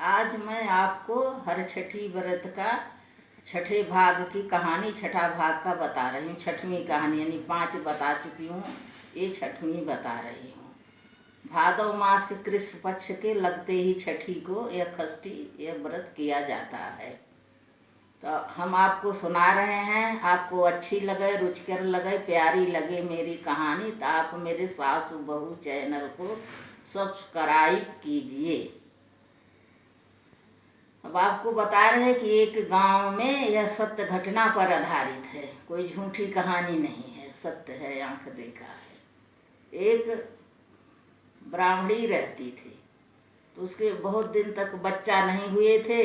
आज मैं आपको हर छठी व्रत का छठे भाग की कहानी छठा भाग का बता रही हूँ। छठवीं कहानी यानी 5 बता चुकी हूँ, ये छठवीं बता रही हूँ। भादव मास के कृष्ण पक्ष के लगते ही छठी को यह षष्ठी यह व्रत किया जाता है। तो हम आपको सुना रहे हैं। आपको अच्छी लगे, रुचिकर लगे, प्यारी लगे मेरी कहानी तो आप मेरे सासू बहू चैनल को सब्सक्राइब कीजिए। अब आपको बता रहे हैं कि एक गांव में यह सत्य घटना पर आधारित है, कोई झूठी कहानी नहीं है, सत्य है, आंख देखा है। एक ब्राह्मणी रहती थी, तो उसके बहुत दिन तक बच्चा नहीं हुए थे।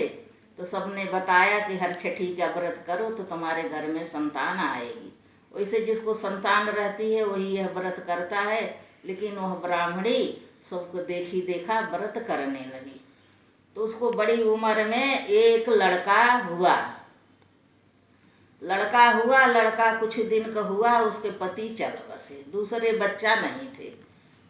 तो सबने बताया कि हर छठी का व्रत करो तो तुम्हारे घर में संतान आएगी। वैसे जिसको संतान रहती है वही यह व्रत करता है। लेकिन वह ब्राह्मणी सबको देखी देखा व्रत करने लगी। तो उसको बड़ी उम्र में एक लड़का हुआ। लड़का कुछ दिन का हुआ, उसके पति चल बसे, दूसरे बच्चा नहीं थे।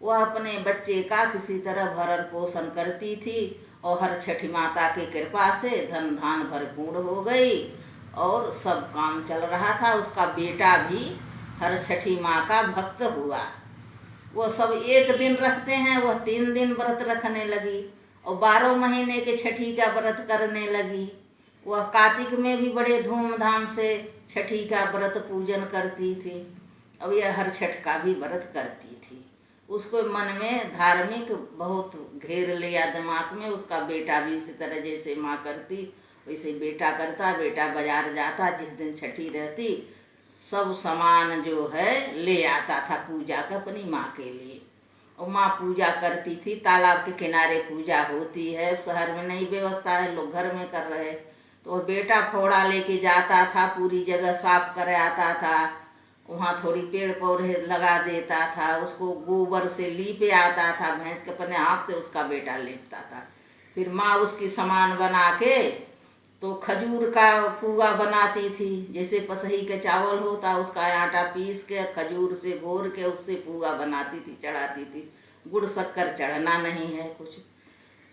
वह अपने बच्चे का किसी तरह भरण पोषण करती थी और हर छठी माता की कृपा से धन धान भरपूर हो गई और सब काम चल रहा था। उसका बेटा भी हर छठी माँ का भक्त हुआ। वह सब एक दिन रखते हैं, वह 3 दिन व्रत रखने लगी और 12 महीने के छठी का व्रत करने लगी। वह कार्तिक में भी बड़े धूमधाम से छठी का व्रत पूजन करती थी। अब यह हर छठ का भी व्रत करती थी। उसको मन में धार्मिक बहुत घेर लिया दिमाग में। उसका बेटा भी इसी तरह जैसे माँ करती वैसे बेटा करता। बेटा बाजार जाता, जिस दिन छठी रहती सब सामान जो है ले आता था पूजा का अपनी माँ के लिए। और माँ पूजा करती थी। तालाब के किनारे पूजा होती है, शहर में नहीं व्यवस्था है, लोग घर में कर रहे। तो वह बेटा फोड़ा लेके जाता था, पूरी जगह साफ कर आता था, वहाँ थोड़ी पेड़ पौधे लगा देता था, उसको गोबर से लीपे आता था, भैंस के अपने हाथ से उसका बेटा लीपता था। फिर माँ उसकी सामान बना के तो खजूर का पुआ बनाती थी। जैसे पसही के चावल होता उसका आटा पीस के खजूर से घोर के उससे पुआ बनाती थी, चढ़ाती थी। गुड़ शक्कर चढ़ना नहीं है कुछ।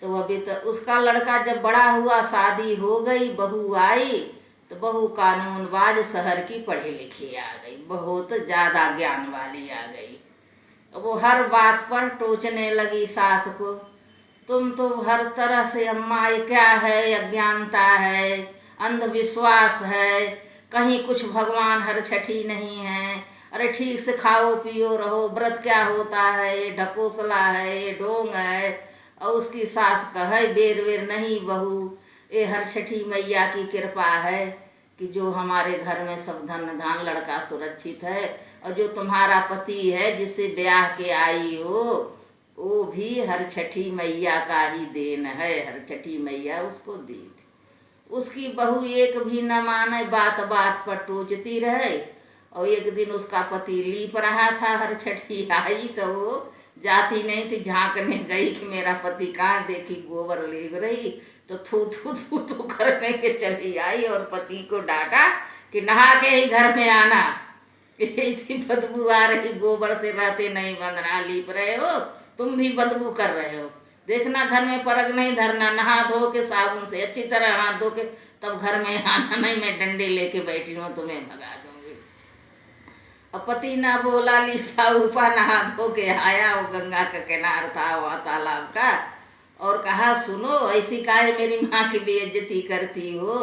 तो अभी तो उसका लड़का जब बड़ा हुआ, शादी हो गई, बहू आई तो बहू कानूनबाज शहर की पढ़ी लिखी आ गई, बहुत ज़्यादा ज्ञान वाली आ गई। वो हर बात पर टोचने लगी सास को। तुम तो हर तरह से अम्मा ये क्या है, अज्ञानता है, अंधविश्वास है, कहीं कुछ भगवान हर छठी नहीं है। अरे ठीक से खाओ पियो रहो, व्रत क्या होता है, ये ढकोसला है, ये ढोंग है। और उसकी सास कहे बेर वेर नहीं बहू, ये हर छठी मैया की कृपा है कि जो हमारे घर में सब धन धान लड़का सुरक्षित है। और जो तुम्हारा पति है जिससे ब्याह के आई हो वो भी हर छठी मैया का ही देन है, हर छठी मैया उसको दी थी। उसकी बहू एक भी न माने, बात बात पर टोचती रहे। और एक दिन उसका पति लीप रहा था, हर छठी आई तो वो जाती नहीं थी, झांकने गई कि मेरा पति कहाँ, देखी गोबर लीप रही तो थू थू थू थू करने के चली आई और पति को डांटा कि नहा के ही घर में आना, ऐसी बदबू आ रही, गोबर से रहते नहीं बंधना, लीप रहे हो, तुम भी बदबू कर रहे हो, देखना घर में परग नहीं धरना, नहा धो के साबुन से अच्छी तरह हाथ धो के तब घर में आना, नहीं मैं डंडे लेके बैठी हूँ तुम्हें भगा दूंगी। अब पति ना बोला, लिपा उपा नहा धो के आया, वो गंगा का किनार था वहाँ तालाब का, और कहा सुनो ऐसी काहे मेरी माँ की बेइज्जती करती हो,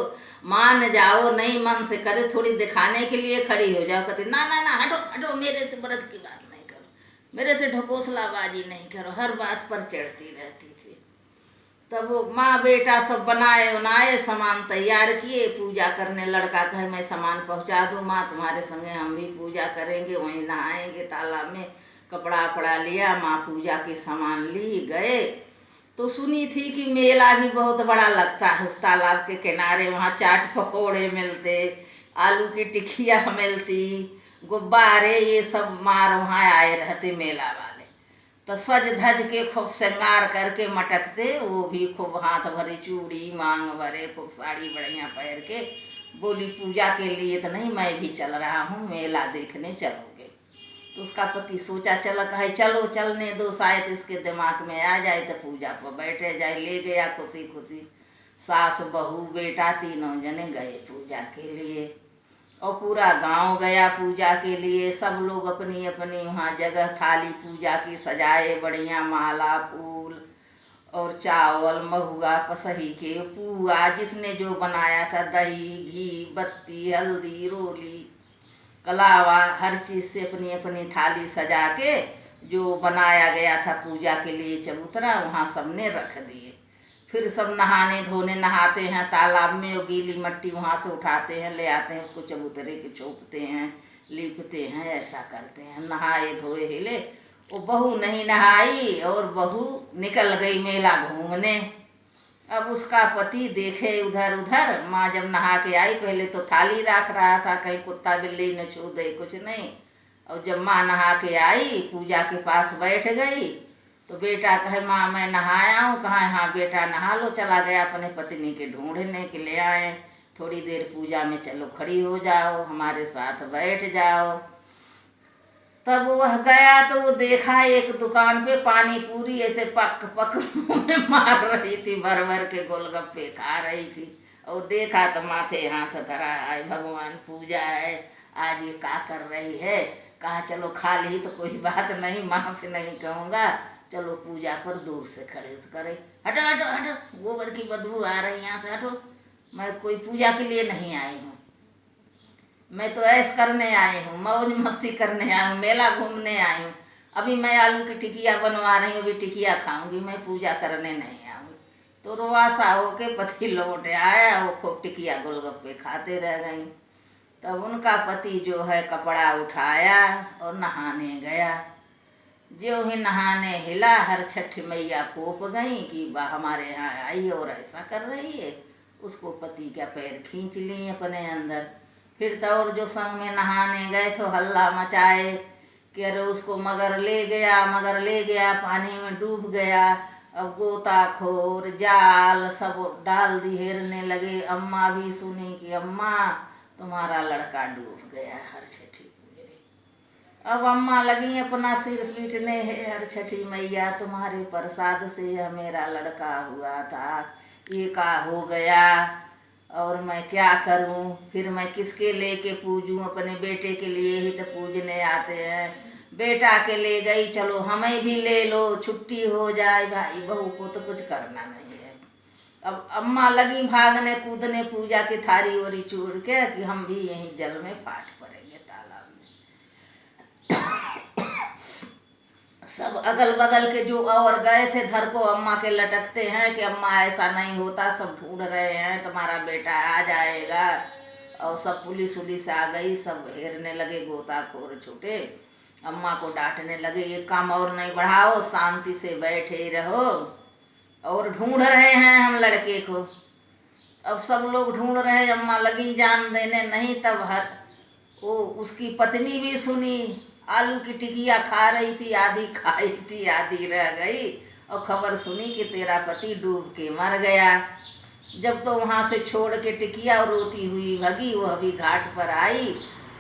मान जाओ, नहीं मन से करे थोड़ी दिखाने के लिए खड़ी हो जाओ। कहते ना ना ना हटो हटो, मेरे से व्रत की बात नहीं करो, मेरे से ढकोसलाबाजी नहीं करो, हर बात पर चढ़ती रहती थी। तब वो माँ बेटा सब बनाए उनाए, सामान तैयार किए, पूजा करने। लड़का कहे मैं सामान पहुँचा दूँ माँ, तुम्हारे संगे हम भी पूजा करेंगे, वहीं नहाएंगे तालाब में। कपड़ा वपड़ा लिया, माँ पूजा की सामान ली, गए तो सुनी थी कि मेला भी बहुत बड़ा लगता है उस तालाब के किनारे। वहाँ चाट पकोड़े मिलते, आलू की टिकिया मिलती, गुब्बारे, ये सब मार वहाँ आए रहते मेला वाले। तो सज धज के खूब श्रृंगार करके मटकते, वो भी खूब हाथ भरे चूड़ी, मांग भरे, खूब साड़ी बढ़िया पहन के। बोली पूजा के लिए तो नहीं, मैं भी चल रहा हूँ, मेला देखने चलोगे। तो उसका पति सोचा चला कहे चलो चलने दो, शायद इसके दिमाग में आ जाए तो पूजा पर बैठे जाए। ले गया खुशी खुशी, सास बहू बेटा तीनों जने गए पूजा के लिए। और पूरा गांव गया पूजा के लिए। सब लोग अपनी अपनी वहाँ जगह थाली पूजा की सजाए, बढ़िया माला फूल और चावल महुआ पसही के पुआ, जिसने जो बनाया था, दही घी बत्ती हल्दी रोली कलावा, हर चीज़ से अपनी अपनी थाली सजा के जो बनाया गया था पूजा के लिए चबूतरा, वहाँ सबने रख दिए। फिर सब नहाने धोने नहाते हैं तालाब में, और गीली मट्टी वहाँ से उठाते हैं ले आते हैं, उसको चबूतरे के छोपते हैं लीपते हैं, ऐसा करते हैं। नहाए धोए हिले। वो बहू नहीं नहाई और बहू निकल गई मेला घूमने। अब उसका पति देखे उधर उधर, माँ जब नहा के आई पहले तो थाली रख रहा था, कहीं कुत्ता बिल्ली न छू दे, कुछ नहीं। और जब माँ नहा के आई पूजा के पास बैठ गई तो बेटा कहे माँ मैं नहाया हूँ। कहा हाँ बेटा नहा लो। चला गया अपने पत्नी के ढूंढने के ले आए। थोड़ी देर पूजा में चलो खड़ी हो जाओ, हमारे साथ बैठ जाओ। तब वह गया तो वो देखा एक दुकान पे पानी पूरी ऐसे पक पक मुंह में मार रही थी, भर भर के गोलगप्पे खा रही थी। और देखा तो माथे हाथ धरा है, भगवान पूजा है आज, ये क्या कर रही है। कहा चलो खा ली तो कोई बात नहीं, माँ से नहीं कहूँगा, चलो पूजा पर दूर से खड़े से करे। हटो हटो हटो, गोबर की बदबू आ रही यहाँ से, हटो। मैं कोई पूजा के लिए नहीं आई हूँ, मैं तो ऐश करने आई हूँ, मौज मस्ती करने आई हूँ, मेला घूमने आई हूँ। अभी मैं आलू की टिकिया बनवा रही हूँ, अभी टिकिया खाऊंगी, मैं पूजा करने नहीं आऊँगी। तो रुआसा होके पति लौट आया, वो खूब टिकिया गोलगप्पे खाते रह गई। तब उनका पति जो है कपड़ा उठाया और नहाने गया। जो ही नहाने हिला, हर छठ मैया कोप गई कि बा हमारे यहाँ आई और ऐसा कर रही है। उसको पति का पैर खींच ली अपने अंदर। फिर तो और जो संग में नहाने गए तो हल्ला मचाए कि अरे उसको मगर ले गया पानी में डूब गया। अब गोताखोर जाल सब डाल दिहेरने लगे। अम्मा भी सुनी कि अम्मा तुम्हारा लड़का डूब गया हर छठी पूजने। अब अम्मा लगी अपना सिर पीटने, है हर छठी मैया तुम्हारे प्रसाद से यह मेरा लड़का हुआ था, ये का हो गया और मैं क्या करूं। फिर मैं किसके लेके पूजूं, अपने बेटे के लिए ही तो पूजने आते हैं। बेटा के ले गई, चलो हमें भी ले लो, छुट्टी हो जाए, भाई बहू को तो कुछ करना नहीं है। अब अम्मा लगी भागने कूदने पूजा की थारी ओरी चूड़ के कि हम भी यहीं जल में पाट पड़ेंगे तालाब में। सब अगल बगल के जो और गए थे धर को अम्मा के लटकते हैं कि अम्मा ऐसा नहीं होता, सब ढूंढ रहे हैं, तुम्हारा बेटा आ जाएगा। और सब पुलिस उलिस आ गई, सब घेरने लगे गोताखोर छोटे। अम्मा को डांटने लगे ये काम और नहीं बढ़ाओ, शांति से बैठे रहो, और ढूंढ रहे हैं हम लड़के को। अब सब लोग ढूंढ रहे, अम्मा लगी जान देने नहीं। तब हर वो उसकी पत्नी भी सुनी, आलू की टिकिया खा रही थी, आधी खाई थी आधी रह गई, और खबर सुनी कि तेरा पति डूब के मर गया। जब तो वहाँ से छोड़ के टिकिया और रोती हुई भगी, वो अभी घाट पर आई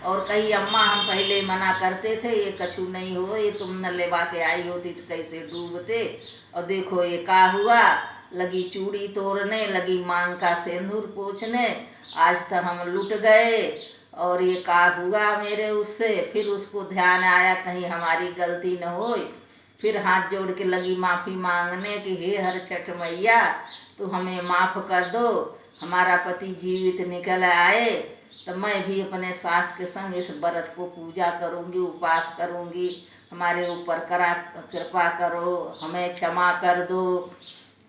और कही अम्मा हम पहले मना करते थे, ये कछु नहीं हो, ये तुम न लेवा के आई होती तो कैसे डूबते। और देखो ये का हुआ, लगी चूड़ी तोड़ने, लगी मांग का सिंदूर पोंछने, आज तक हम लुट गए और ये का हुआ मेरे उससे। फिर उसको ध्यान आया कहीं हमारी गलती न हो। फिर हाथ जोड़ के लगी माफ़ी मांगने कि हे हर छठ मैया तू हमें माफ़ कर दो, हमारा पति जीवित निकल आए तो मैं भी अपने सास के संग इस व्रत को पूजा करूँगी, उपवास करूँगी, हमारे ऊपर कृपा करो, हमें क्षमा कर दो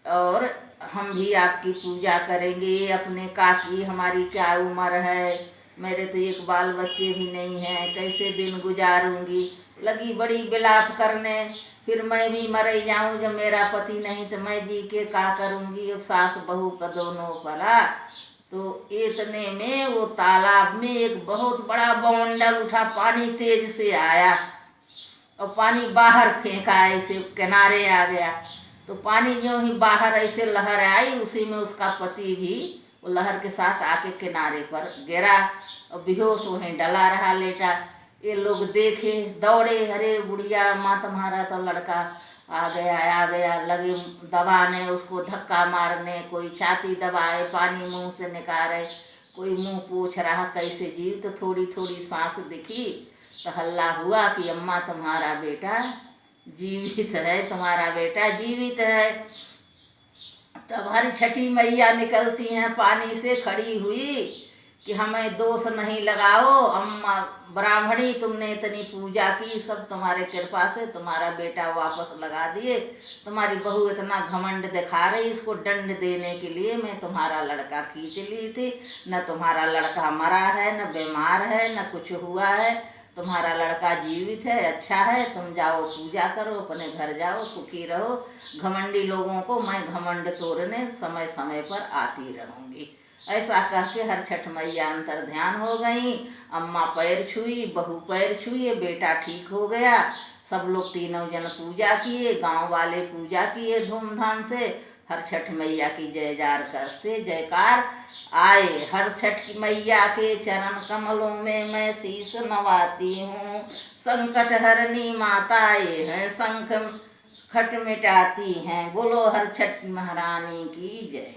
और हम भी आपकी पूजा करेंगे। अपने काकी हमारी क्या उम्र है, मेरे तो एक बाल बच्चे भी नहीं हैं, कैसे दिन गुजारूंगी। लगी बड़ी बिलाप करने, फिर मैं भी मर जाऊं जब मेरा पति नहीं तो मैं जी के क्या करूंगी। अब सास बहू का दोनों पला। तो इतने में वो तालाब में एक बहुत बड़ा बवंडर उठा, पानी तेज से आया और पानी बाहर फेंका, ऐसे किनारे आ गया। तो पानी जो ही बाहर ऐसे लहर आई, उसी में उसका पति भी वो लहर के साथ आके किनारे पर गिरा और बेहोश वहीं डला रहा लेटा। ये लोग देखे, दौड़े, अरे बुढ़िया अम्मा तुम्हारा तो लड़का आ गया, लगे दबाने उसको, धक्का मारने, कोई छाती दबाए, पानी मुंह से निकाले, कोई मुंह पूछ रहा कैसे जीव। तो थोड़ी थोड़ी सांस दिखी तो हल्ला हुआ कि अम्मा तुम्हारा बेटा जीवित है, तुम्हारा बेटा जीवित है। तब हमारी छठी मैया निकलती हैं पानी से, खड़ी हुई कि हमें दोष नहीं लगाओ, अम्मा ब्राह्मणी तुमने इतनी पूजा की, सब तुम्हारे कृपा से तुम्हारा बेटा वापस लगा दिए। तुम्हारी बहू इतना घमंड दिखा रही, इसको दंड देने के लिए मैं तुम्हारा लड़का खींच ली थी। न तुम्हारा लड़का मरा है, न बीमार है, न कुछ हुआ है, तुम्हारा लड़का जीवित है, अच्छा है। तुम जाओ पूजा करो, अपने घर जाओ, सुखी रहो। घमंडी लोगों को मैं घमंड तोड़ने समय समय पर आती रहूँगी। ऐसा कह के हर छठ मैया अंतर ध्यान हो गई। अम्मा पैर छुई, बहू पैर छुए, बेटा ठीक हो गया। सब लोग तीनों जन पूजा किए, गांव वाले पूजा किए धूमधाम से। हर छठ मैया की जयकार करते जयकार आए। हर छठ मैया के चरण कमलों में मैं शीश नवाती हूँ। संकट हरनी माताएं हैं, शंख खट मिटाती हैं। बोलो हर छठ महारानी की जय।